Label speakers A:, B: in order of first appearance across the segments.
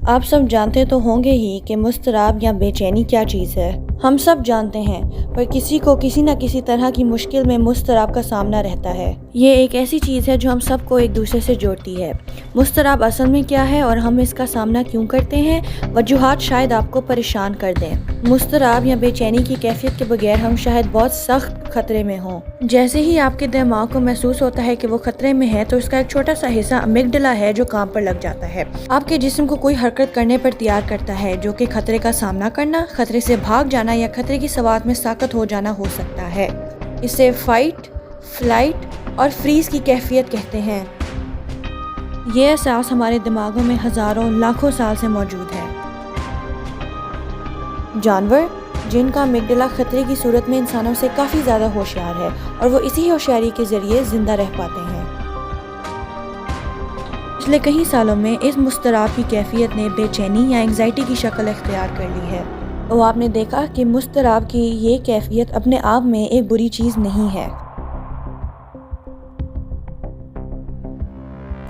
A: آپ سب جانتے تو ہوں گے ہی کہ مضطراب یا بے چینی کیا چیز ہے۔ ہم سب جانتے ہیں، پر کسی کو کسی نہ کسی طرح کی مشکل میں مضطراب کا سامنا رہتا ہے۔ یہ ایک ایسی چیز ہے جو ہم سب کو ایک دوسرے سے جوڑتی ہے۔ مضطراب اصل میں کیا ہے اور ہم اس کا سامنا کیوں کرتے ہیں؟ وجوہات شاید آپ کو پریشان کر دیں۔ مضطراب یا بے چینی کی کیفیت کے بغیر ہم شاید بہت سخت خطرے میں ہوں۔ جیسے ہی آپ کے دماغ کو محسوس ہوتا ہے کہ وہ خطرے میں ہے تو اس کا ایک چھوٹا سا حصہ امیگڈلا ہے جو کام پر لگ جاتا ہے۔ آپ کے جسم کو کوئی حرکت کرنے پر تیار کرتا ہے، جو کہ خطرے کا سامنا کرنا، خطرے سے بھاگ جانا یا خطرے کی سوات میں ساکت ہو جانا ہو سکتا ہے۔ اسے فائٹ، فلائٹ اور فریز کی کیفیت کہتے ہیں۔ یہ احساس ہمارے دماغوں میں ہزاروں لاکھوں سال سے موجود ہے۔ جانور جن کا امیگڈلا خطرے کی صورت میں انسانوں سے کافی زیادہ ہوشیار ہے اور وہ اسی ہوشیاری کے ذریعے زندہ رہ پاتے ہیں۔ پچھلے کئی سالوں میں اس مضطراب کی کیفیت نے بے چینی یا انگزائٹی کی شکل اختیار کر لی ہے۔ تو آپ نے دیکھا کہ مضطراب کی یہ کیفیت اپنے آپ میں ایک بری چیز نہیں ہے،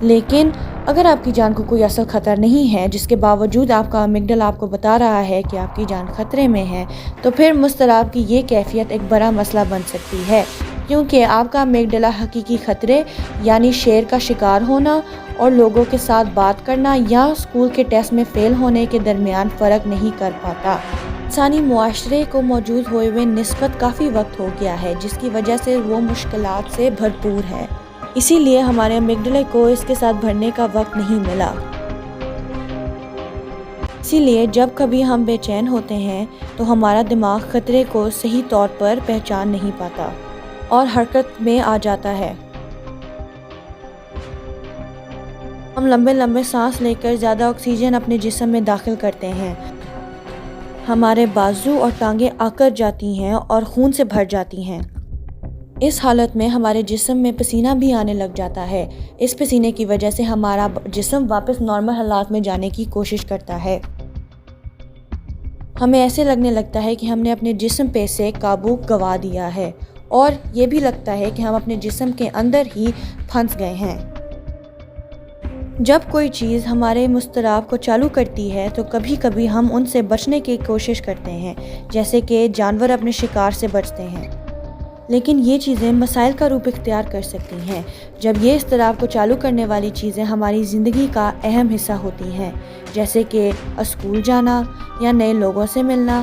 A: لیکن اگر آپ کی جان کو کوئی اصل خطر نہیں ہے، جس کے باوجود آپ کا امیگڈلا آپ کو بتا رہا ہے کہ آپ کی جان خطرے میں ہے، تو پھر مضطراب کی یہ کیفیت ایک بڑا مسئلہ بن سکتی ہے، کیونکہ آپ کا امیگڈلا حقیقی خطرے یعنی شیر کا شکار ہونا اور لوگوں کے ساتھ بات کرنا یا اسکول کے ٹیسٹ میں فیل ہونے کے درمیان فرق نہیں کر پاتا۔ انسانی معاشرے کو موجود ہوئے نسبت کافی وقت ہو گیا ہے، جس کی وجہ سے وہ مشکلات سے بھرپور ہے۔ اسی لیے ہمارے امیگڈلے کو اس کے ساتھ بھرنے کا وقت نہیں ملا۔ اسی لیے جب کبھی ہم بے چین ہوتے ہیں تو ہمارا دماغ خطرے کو صحیح طور پر پہچان نہیں پاتا اور حرکت میں آ جاتا ہے۔ ہم لمبے لمبے سانس لے کر زیادہ آکسیجن اپنے جسم میں داخل کرتے ہیں۔ ہمارے بازو اور ٹانگیں آکر جاتی ہیں اور خون سے بھر جاتی ہیں۔ اس حالت میں ہمارے جسم میں پسینہ بھی آنے لگ جاتا ہے۔ اس پسینے کی وجہ سے ہمارا جسم واپس نارمل حالات میں جانے کی کوشش کرتا ہے۔ ہمیں ایسے لگنے لگتا ہے کہ ہم نے اپنے جسم پہ سے قابو گوا دیا ہے اور یہ بھی لگتا ہے کہ ہم اپنے جسم کے اندر ہی پھنس گئے ہیں۔ جب کوئی چیز ہمارے مضطراب کو چالو کرتی ہے تو کبھی کبھی ہم ان سے بچنے کی کوشش کرتے ہیں، جیسے کہ جانور اپنے شکار سے بچتے ہیں، لیکن یہ چیزیں مسائل کا روپ اختیار کر سکتی ہیں جب یہ اضطراب کو چالو کرنے والی چیزیں ہماری زندگی کا اہم حصہ ہوتی ہیں، جیسے کہ اسکول جانا یا نئے لوگوں سے ملنا۔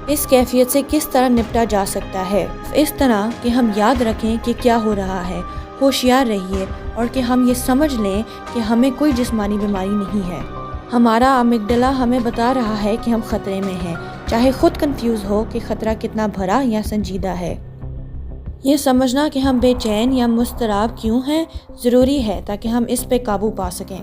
A: اس کیفیت سے کس طرح نپٹا جا سکتا ہے؟ اس طرح کہ ہم یاد رکھیں کہ کیا ہو رہا ہے، ہوشیار رہیے اور کہ ہم یہ سمجھ لیں کہ ہمیں کوئی جسمانی بیماری نہیں ہے۔ ہمارا امیگڈلا ہمیں بتا رہا ہے کہ ہم خطرے میں ہیں، چاہے خود کنفیوز ہو کہ خطرہ کتنا بھرا یا سنجیدہ ہے۔ یہ سمجھنا کہ ہم بے چین یا مضطراب کیوں ہیں ضروری ہے تاکہ ہم اس پہ قابو پا سکیں۔